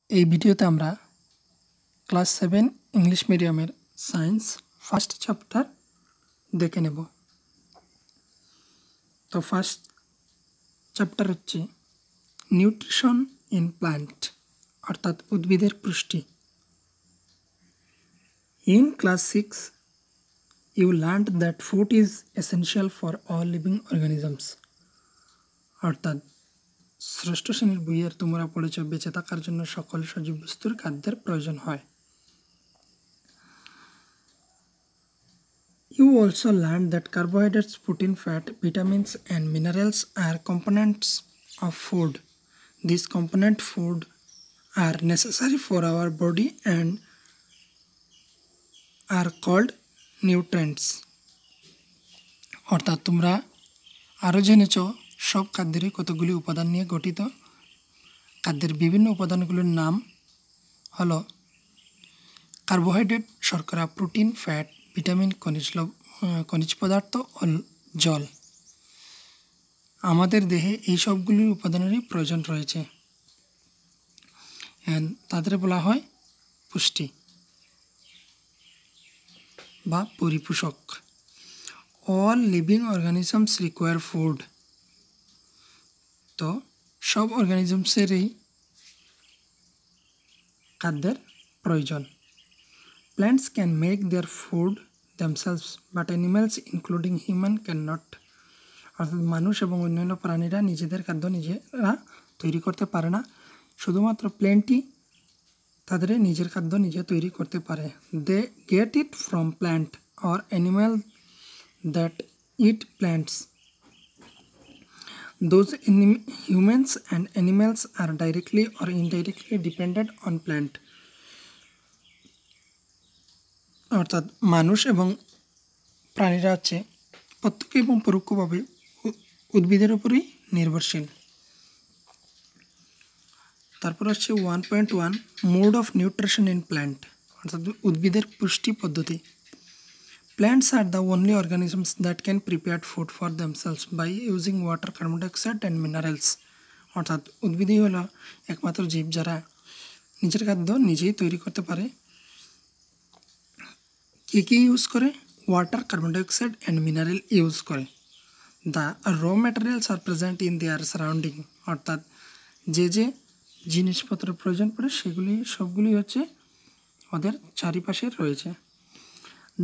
এই ভিডিওতে আমরা ক্লাস 7 ইংলিশ মিডিয়ামের সায়েন্স ফার্স্ট চ্যাপ্টার দেখে নেব। তো ফার্স্ট চ্যাপ্টার হচ্ছে নিউট্রিশন ইন প্ল্যান্ট অর্থাৎ উদ্ভিদের পুষ্টি। In class 6 you learned that food is essential for all living organisms অর্থাৎ ষষ্ঠ শ্রেণীর বইয়ের তোমরা পড়েছ বেঁচে থাকার জন্য সকল সজীব বস্তুর খাদ্যের প্রয়োজন হয়। You also learned that carbohydrates, protein, fat, vitamins and minerals are components of food. These component food are necessary for our body and are called nutrients অর্থাৎ তোমরা আরও জেনেছ সব খাদ্যেরই কতগুলি উপাদান নিয়ে গঠিত। খাদ্যের বিভিন্ন উপাদানগুলোর নাম হলো কার্বোহাইড্রেট, শর্করা, প্রোটিন, ফ্যাট, ভিটামিন, খনিজ পদার্থ ও জল। আমাদের দেহে এই সবগুলি উপাদানেরই প্রয়োজন রয়েছে, তাদের বলা হয় পুষ্টি বা পরিপোষক। All living organisms require food, তো সব অর্গানিজমসেরই খাদ্যের প্রয়োজন। Plants can make their food themselves but animals including human cannot অর্থাৎ মানুষ এবং অন্যান্য প্রাণীরা নিজেদের খাদ্য নিজেরা তৈরি করতে পারে না, শুধুমাত্র প্ল্যান্টই তাদের নিজের খাদ্য নিজে তৈরি করতে পারে। They get it from plant or animal that eat plants. Those humans and animals are directly or indirectly dependent on plant অর্থাৎ মানুষ এবং প্রাণীরা হচ্ছে প্রত্যক্ষ এবং পরোক্ষভাবে উদ্ভিদের উপরই নির্ভরশীল। তারপর হচ্ছে 1.1 mode of nutrition in plant অর্থাৎ উদ্ভিদের পুষ্টি পদ্ধতি। Plants are the only organisms that can prepare food for themselves by using water, carbon dioxide and minerals অর্থাৎ উদ্ভিদই হলো একমাত্র জীব যারা নিজের খাদ্য নিজেই তৈরি করতে পারে। কী ইউজ করে? Water, carbon dioxide and mineral use করে। The raw materials are present in their surrounding অর্থাৎ যে জিনিসপত্রের প্রয়োজন পড়ে সেগুলি সবগুলি হচ্ছে ওদের চারিপাশে রয়েছে।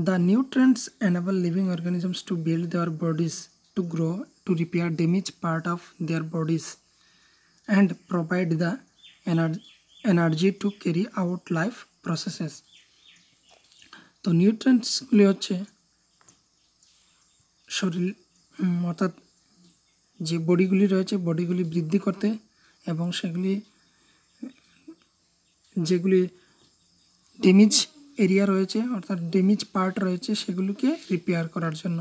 The nutrients enable living organisms to build their bodies, to grow, to repair damaged part of their bodies, and provide the energy to carry out life processes. তো নিউট্রিয়েন্টসগুলি হচ্ছে শরীর অর্থাৎ যে বডিগুলি রয়েছে বডিগুলি বৃদ্ধি করতে এবং যেগুলি ড্যামেজ এরিয়া রয়েছে অর্থাৎ ড্যামেজ পার্ট রয়েছে সেগুলিকে রিপেয়ার করার জন্য।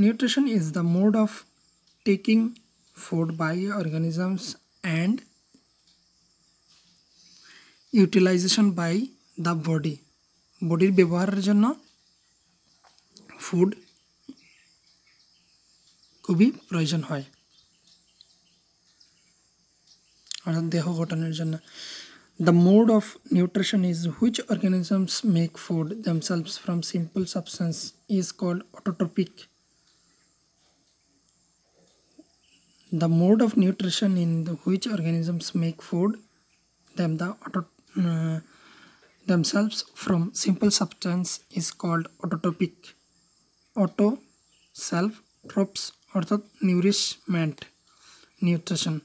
Nutrition is the mode of taking food by organisms and utilisation by the বডির ব্যবহারের জন্য ফুড খুবই প্রয়োজন হয় অর্থাৎ দেহ গঠনের জন্য। The mode of nutrition is which organisms make food themselves from simple substance is called autotrophic. The mode of nutrition in which organisms make food themselves from simple substance is called autotrophic. Auto self tropes অর্থাৎ নিউরিশমেন্ট nutrition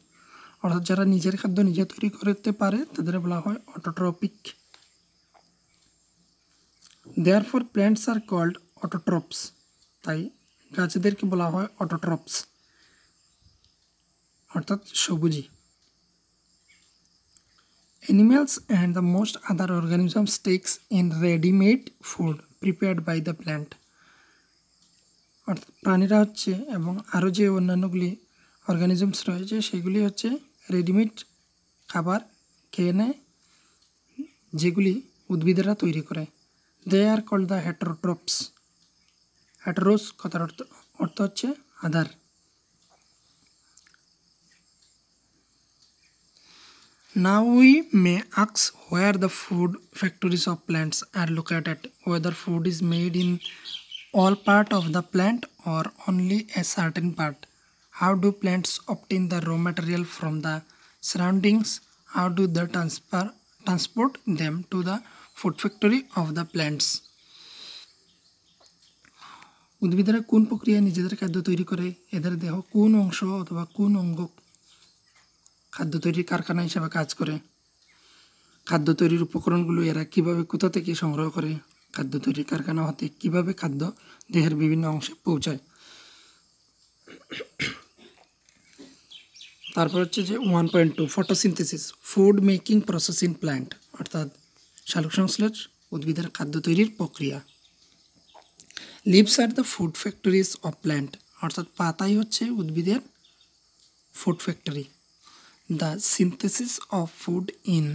অর্থাৎ যারা নিজের খাদ্য নিজে তৈরি করতে পারে তাদের বলা হয় autotrophic. Therefore plants are called autotrophs, তাই গাছদেরকে বলা হয় অটোট্রপস অর্থাৎ সবুজি। Animals and the most other organisms takes in readymade food prepared by the plant অর্থাৎ প্রাণীরা হচ্ছে এবং আরও যে অন্যান্যগুলি অর্গানিজমস রয়েছে সেগুলি হচ্ছে রেডিমেড খাবার খেয়ে নেয় যেগুলি উদ্ভিদেরা তৈরি করে। দে আর কল্ড দ্য হেটারোট্রপস। হেটারোস কথার অর্থ হচ্ছে আদার। Now we may ask where the food factories of plants are located, whether food is made in all part of the plant or only a certain part. How do plants obtain the raw material from the surroundings? How do they transport them to the food factory of the plants? উদ্ভিদেরা কোন প্রক্রিয়ায় নিজেদের খাদ্য তৈরি করে, এদের দেহ কোন অংশ অথবা কোন অঙ্গ খাদ্য তৈরির কারখানা হিসেবে কাজ করে, খাদ্য তৈরির উপকরণগুলো এরা কিভাবে কোথা থেকে সংগ্রহ করে, খাদ্য তৈরির কারখানা হতে কিভাবে খাদ্য দেহের বিভিন্ন অংশে পৌঁছায়। তারপর হচ্ছে যে 1.2 photosynthesis food making process in plant, অর্থাৎ সালোকসংশ্লেষ উদ্ভিদের খাদ্য তৈরির প্রক্রিয়া। Leaves are the food factories of plant, অর্থাৎ পাতাই হচ্ছে উদ্ভিদের food factory. The synthesis of food in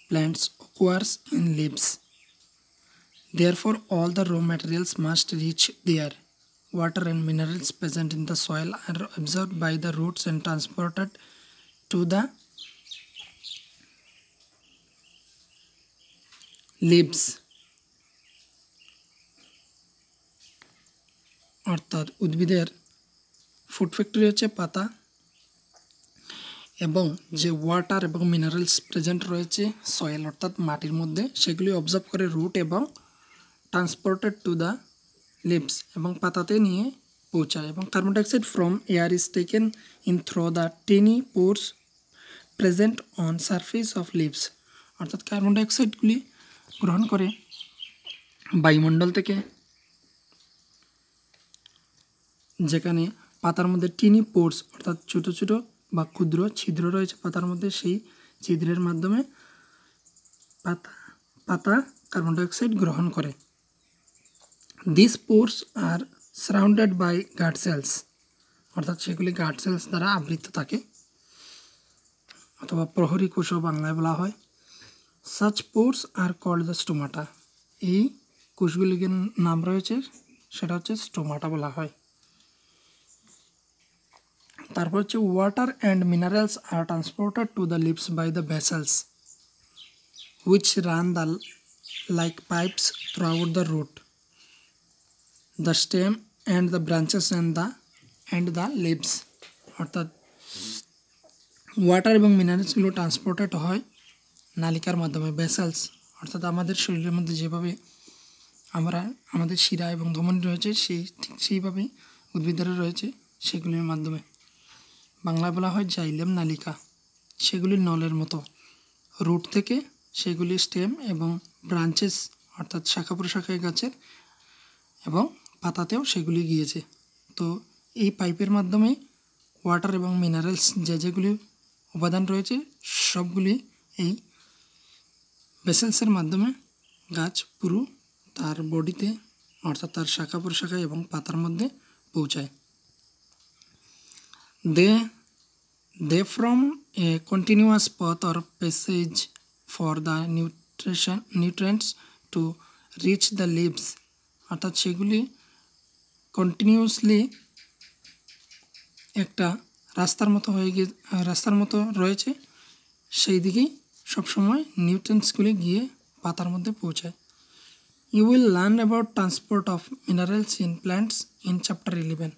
plants occurs in leaves. Therefore, all the raw materials must reach there. Water and minerals present in the soil are absorbed by the roots and transported to the leaves. অর্থাৎ উদ্ভিদের food factory হচ্ছে পাতা, এবং যে water এবং minerals present রয়েছে soil অর্থাৎ মাটির মধ্যে, সেগুলি অবজার্ভ করে রুট এবং ট্রান্সপোর্টেড টু দ্য লিভস এবং পাতাতে নিয়ে পৌঁছায়। এবং carbon dioxide from air is taken in through the tiny pores present on surface of leaves, অর্থাৎ কার্বন ডাইঅক্সাইডগুলি গ্রহণ করে বায়ুমণ্ডল থেকে, যেখানে পাতার মধ্যে টিনি পোর্স অর্থাৎ ছোটো ছোটো বা ক্ষুদ্র ছিদ্র রয়েছে পাতার মধ্যে, সেই ছিদ্রের মাধ্যমে পাতা কার্বন ডাইঅক্সাইড গ্রহণ করে। This pores are surrounded by guard cells, অর্থাৎ সেগুলি গার্ড সেলস দ্বারা আবৃত থাকে অথবা প্রহরী কোষও বাংলায় বলা হয়। Such pores are called the stomata, এই কোষগুলির নাম রয়েছে, সেটা হচ্ছে স্টোমাটা বলা হয়। তারপর হচ্ছে water and minerals are transported to the leaves by the vessels which run the like pipes throughout the root, the stem and the branches and the leaves, অর্থাৎ ওয়াটার এবং মিনারেলসগুলো ট্রান্সপোর্টেড হয় নালিকার মাধ্যমে, vessels অর্থাৎ আমাদের শরীরের মধ্যে যেভাবে আমাদের শিরা এবং ধমনী রয়েছে ঠিক সেইভাবেই উদ্ভিদেরও রয়েছে, সেগুলির মাধ্যমে। বাংলায় বলা হয় জাইলেম নালিকা, সেগুলি নলের মতো, রুট থেকে সেগুলি স্টেম এবং ব্রাঞ্চেস অর্থাৎ শাখা প্রশাখায় গাছের, এবং পাতাতেও সেগুলি গিয়েছে। তো এই পাইপের মাধ্যমে ওয়াটার এবং মিনারেলস যেগুলি উপাদান রয়েছে সবগুলি এই ভেসেলসের মাধ্যমে গাছ পুরো তার বডিতে অর্থাৎ তার শাখা প্রশাখায় এবং পাতার মধ্যে পৌঁছায়। They form a continuous path or passage for the nutrients to reach the leaves, অর্থাৎ সেগুলি কন্টিনিউয়াসলি একটা রাস্তার মতো রয়েছে, সেই দিকেই সবসময় নিউট্রিয়েন্টসগুলি গিয়ে পাতার মধ্যে পৌঁছায়। You will learn about transport of minerals in plants in chapter 11.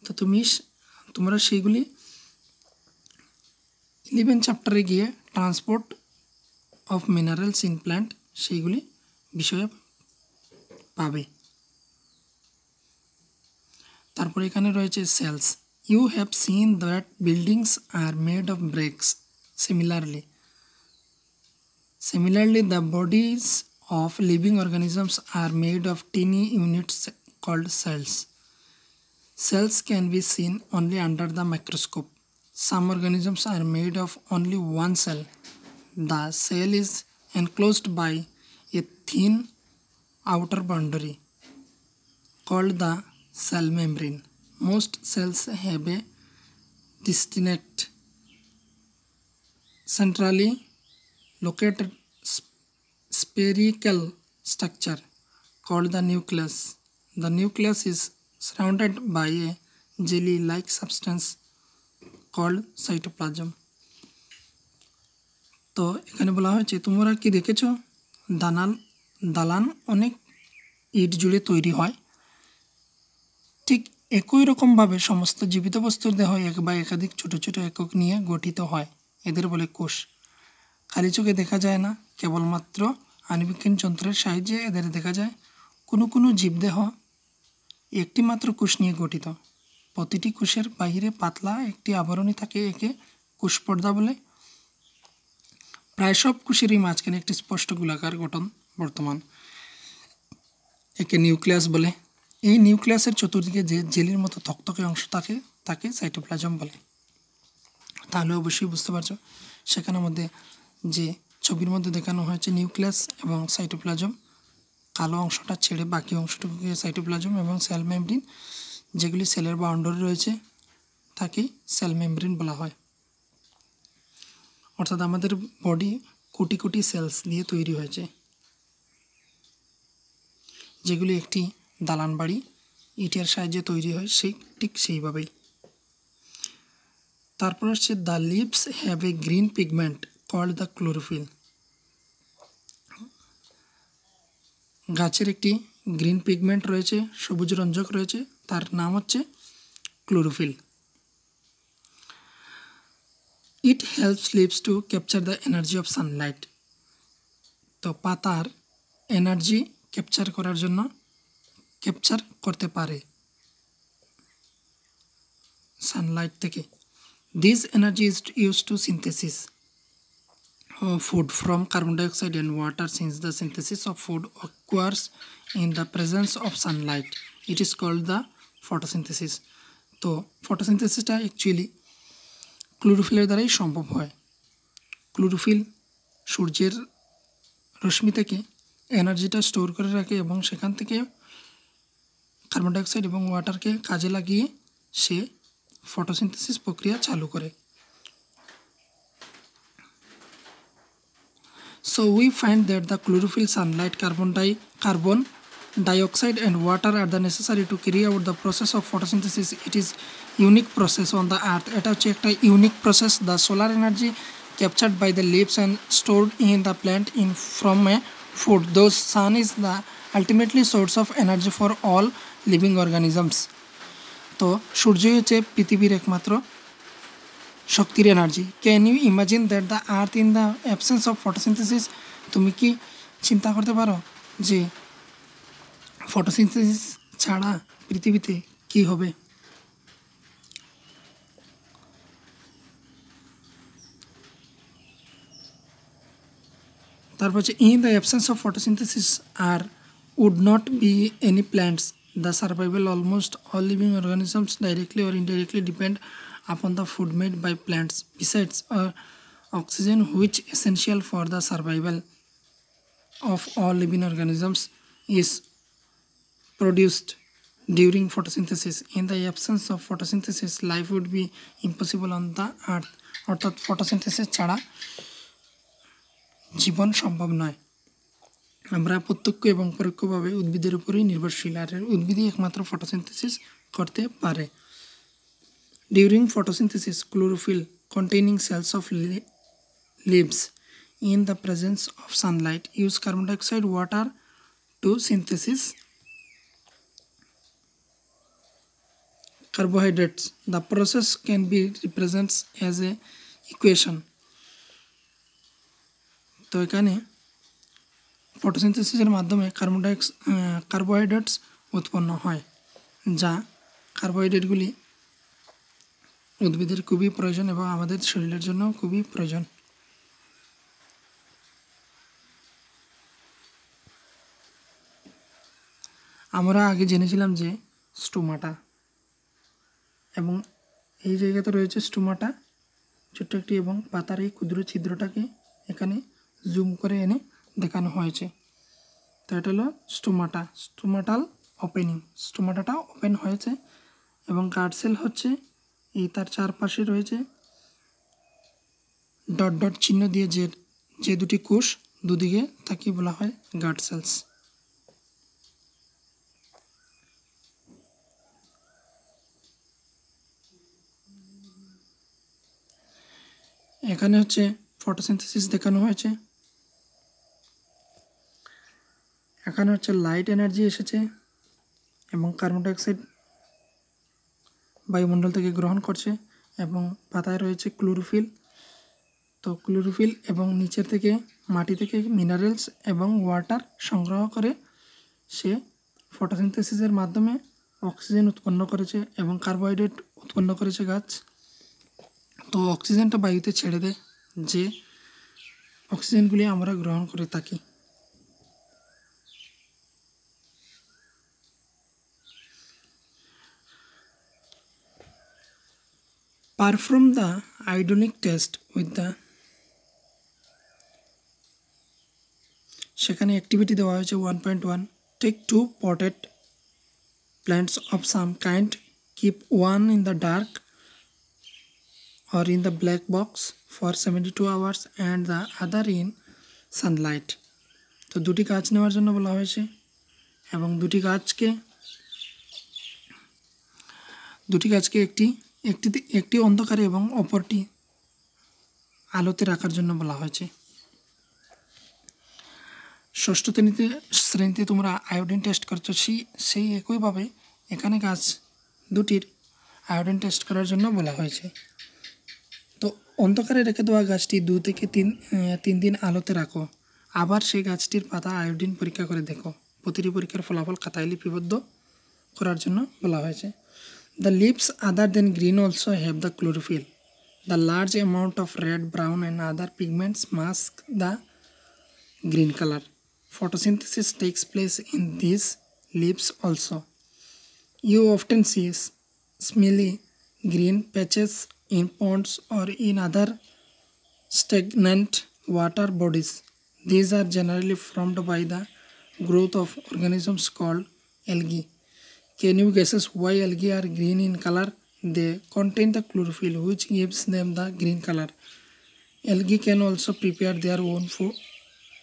তো তোমরা সেইগুলি 11 চ্যাপ্টারে গিয়ে transport of minerals in plant সেইগুলি বিষয়ে পাবে। তারপরে এখানে রয়েছে cells. You have seen that buildings are made of bricks, similarly the bodies of living organisms are made of tiny units called cells. Cells can be seen only under the microscope. Some organisms are made of only one cell. The cell is enclosed by a thin outer boundary called the cell membrane. Most cells have a distinct, centrally located spherical structure called the nucleus. The nucleus is surrounded by a jelly-like substance called cytoplasm. তো এখানে বলা হয়েছে তোমরা কি দেখেছো দালান অনেক ইট জুড়ে তৈরি হয়, ঠিক একই রকমভাবে সমস্ত জীবিত বস্তুর দেহ এক বা একাধিক ছোট ছোট একক নিয়ে গঠিত হয়, এদের বলে কোষ। খালি চোখে দেখা যায় না, কেবলমাত্র আণুবীক্ষণ যন্ত্রের সাহায্যে এদের দেখা যায়। কোনো কোনো জীবদেহ একটি মাত্র কোষ নিয়ে গঠিত। প্রতিটি কোষের বাহিরে পাতলা একটি আবরণী থাকে, একে কোষ পর্দা বলে। প্রায় সব কোষেরই মাঝখানে একটি স্পষ্ট গোলাকার গঠন বর্তমান, একে নিউক্লিয়াস বলে। এই নিউক্লিয়াসের চতুর্দিকে যে জেলির মতো থকথকে অংশ থাকে তাকে সাইটোপ্লাজম বলে। তাহলে অবশ্যই বুঝতে পারছো সেখানের মধ্যে যে ছবির মধ্যে দেখানো হয়েছে নিউক্লিয়াস এবং সাইটোপ্লাজম, কালো অংশটা ছেড়ে বাকি অংশটুকুকে সাইটোপ্লাজম এবং সেল মেমব্রেন, যেগুলি সেলের বাউন্ডারি রয়েছে তাকে সেল মেমব্রেন বলা হয়। অর্থাৎ আমাদের বডি কোটি কোটি সেলস দিয়ে তৈরি হয়েছে, যেগুলি একটি দালান বাড়ি ইটের সাহায্যে তৈরি হয় ঠিক সেইভাবেই। তারপর হচ্ছে the leaves have a green pigment called the chlorophyll. গাছের একটি গ্রিন পিগমেন্ট রয়েছে, সবুজ রঞ্জক রয়েছে, তার নাম হচ্ছে chlorophyll. It helps leaves to capture the energy of sunlight. তো পাতার এনার্জি ক্যাপচার করার জন্য ক্যাপচার করতে পারে সানলাইট থেকে। This energy is used to synthesis food from carbon dioxide and water. Since the synthesis of food occurs in the presence of sunlight, it is called the photosynthesis. তো ফটোসিনথেসিসটা actually ক্লোরোফিলের দ্বারাই সম্ভব হয়। Chlorophyll সূর্যের রশ্মি থেকে এনার্জিটা store করে রাখে এবং সেখান থেকে কার্বন ডাইঅক্সাইড এবং ওয়াটারকে কাজে লাগিয়ে সে ফটোসিনথেসিস প্রক্রিয়া চালু করে। So we find that the chlorophyll, sunlight, carbon dioxide and water are the necessary to carry out the process of photosynthesis. It is unique process on the earth. এটা হচ্ছে একটা unique process. The solar energy captured by the leaves and stored in the plant in from a food. Those sun is the ultimately source of energy for all living organisms. তো সূর্যই হচ্ছে পৃথিবীর একমাত্র শক্তির energy. Can you imagine that the earth in the absence of photosynthesis? তুমি কি চিন্তা করতে পারো যে ফটোসিনথেসিস ছাড়া পৃথিবীতে কি হবে? তারপর হচ্ছে in the absence of photosynthesis আর would not be any plants. The survival almost all living organisms directly or indirectly depend upon the food made by plants. Besides oxygen, which is essential for the survival of all living organisms, is produced during photosynthesis. In the absence of photosynthesis, life would be impossible on the earth. অর্থাৎ photosynthesis ছাড়া জীবন সম্ভব নয়। আমরা প্রত্যক্ষ এবং পরোক্ষভাবে উদ্ভিদের উপরেই নির্ভরশীল, আর উদ্ভিদই একমাত্র ফটোসিনথেসিস করতে পারে। During photosynthesis, chlorophyll containing cells of leaves in the presence of sunlight use carbon dioxide water to synthesis carbohydrates. The process can be represented as a equation. তো এখানে ফটোসিনথেসিসের মাধ্যমে কার্বোহাইড্রেটস উৎপন্ন হয়, যা কার্বোহাইড্রেটগুলি উদ্ভিদের খুবই প্রয়োজন এবং আমাদের শরীরের জন্য খুবই প্রয়োজন। আমরা আগে জেনেছিলাম যে স্টোমাটা, এবং এই জায়গাতে রয়েছে স্টোমাটা ছোট্ট একটি, এবং পাতার এই ক্ষুদ্র ছিদ্রটাকে এখানে জুম করে এনে দেখানো হয়েছে। তো এটা হলো স্টোমাটাল ওপেনিং। স্টোমাটাটা ওপেন হয়েছে এবং গার্ড সেল হচ্ছে এই তার চারপাশে রয়েছে ডট ডট চিহ্ন দিয়ে যে দুটি কোষ দুদিকে তাকে বলা হয় গার্ড সেলস। এখানে হচ্ছে ফটোসিনথেসিস দেখানো হয়েছে। এখানে হচ্ছে লাইট এনার্জি এসেছে এবং কার্বন ডাইঅক্সাইড বায়ুমণ্ডল থেকে গ্রহণ করছে এবং পাতায় রয়েছে ক্লোরোফিল। তো ক্লোরোফিল এবং নিচের থেকে মাটি থেকে মিনারেলস এবং ওয়াটার সংগ্রহ করে সে ফটোসিনথেসিসের মাধ্যমে অক্সিজেন উৎপন্ন করেছে এবং কার্বোহাইড্রেট উৎপন্ন করেছে গাছ। তো অক্সিজেনটা বায়ুতে ছেড়ে দেয়, যে অক্সিজেনগুলি আমরা গ্রহণ করে থাকি। Perform the iodinic test with the সেখানে অ্যাক্টিভিটি দেওয়া হয়েছে 1.1 take 2 potted plants of some kind, keep one in the dark or in the black box for 72 hours and the other in sunlight। তো দুটি গাছ নেওয়ার জন্য বলা হয়েছে এবং দুটি গাছকে একটি অন্ধকারে এবং অপরটি আলোতে রাখার জন্য বলা হয়েছে। ষষ্ঠ শ্রেণীতে তোমরা আয়োডিন টেস্ট করছো, সেই একইভাবে এখানে গাছ দুটির আয়োডিন টেস্ট করার জন্য বলা হয়েছে। তো অন্ধকারে রেখে দেওয়া গাছটি 2 থেকে 3 দিন আলোতে রাখো, আবার সেই গাছটির পাতা আয়োডিন পরীক্ষা করে দেখো। প্রতিটি পরীক্ষার ফলাফল খাতায় লিপিবদ্ধ করার জন্য বলা হয়েছে। The leaves other than green also have the chlorophyll. The large amount of red, brown and other pigments mask the green color. Photosynthesis takes place in these leaves also. You often see smelly green patches in ponds or in other stagnant water bodies. These are generally formed by the growth of organisms called algae. Can you guess why algae are green in color? They contain the chlorophyll which gives them the green color. Algae can also prepare their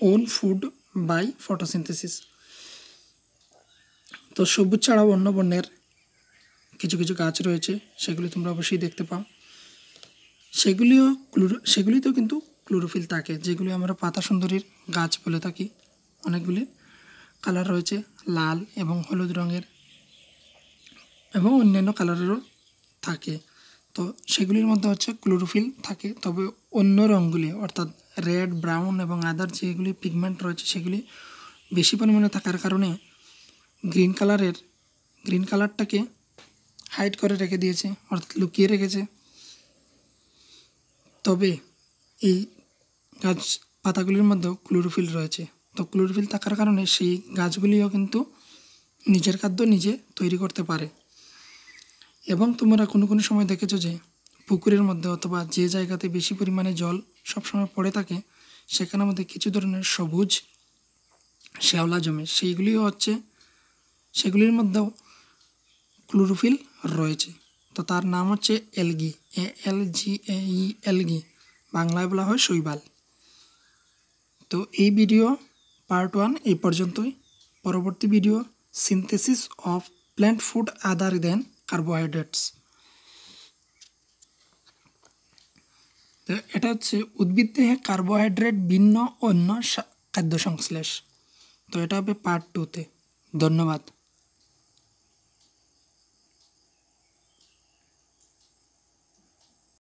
own food by photosynthesis. তো সবুজ ছাড়াও অন্য বর্ণের কিছু কিছু গাছ রয়েছে, সেগুলি তোমরা অবশ্যই দেখতে পাও। সেগুলিতেও কিন্তু ক্লোরোফিল থাকে, যেগুলি আমরা পাতা সুন্দরীর গাছ বলে থাকি। অনেকগুলি কালার রয়েছে, লাল এবং হলুদ রঙের এবং অন্যান্য কালারেরও থাকে। তো সেগুলির মধ্যে হচ্ছে ক্লোরোফিল থাকে, তবে অন্য রঙগুলি অর্থাৎ রেড, ব্রাউন এবং আদার যেগুলি পিগমেন্ট রয়েছে সেগুলি বেশি পরিমাণে থাকার কারণে গ্রিন কালারটাকে হাইড করে রেখে দিয়েছে, অর্থাৎ লুকিয়ে রেখেছে। তবে এই গাছ পাতাগুলির মধ্যেও ক্লোরোফিল রয়েছে। তো ক্লোরোফিল থাকার কারণে সেই গাছগুলিও কিন্তু নিজের খাদ্য নিজে তৈরি করতে পারে। এবং তোমরা কোনো সময় দেখেছো যে পুকুরের মধ্যে অথবা যে জায়গাতে বেশি পরিমাণে জল সবসময় পড়ে থাকে, সেখানের মধ্যে কিছু ধরনের সবুজ শ্যাওলা জমে, সেগুলির মধ্যেও ক্লোরোফিল রয়েছে। তো তার নাম হচ্ছে অ্যালগি, ALGAE, অ্যালগি, বাংলায় বলা হয় শৈবাল। তো এই ভিডিও পার্ট 1 এই পর্যন্তই। পরবর্তী video synthesis of plant food other than carbohydrates. তো এটা হচ্ছে উদ্ভিদ দেহে কার্বোহাইড্রেট ভিন্ন অন্য খাদ্য সংশ্লেষ। তো এটা হবে পার্ট 2-তে। ধন্যবাদ।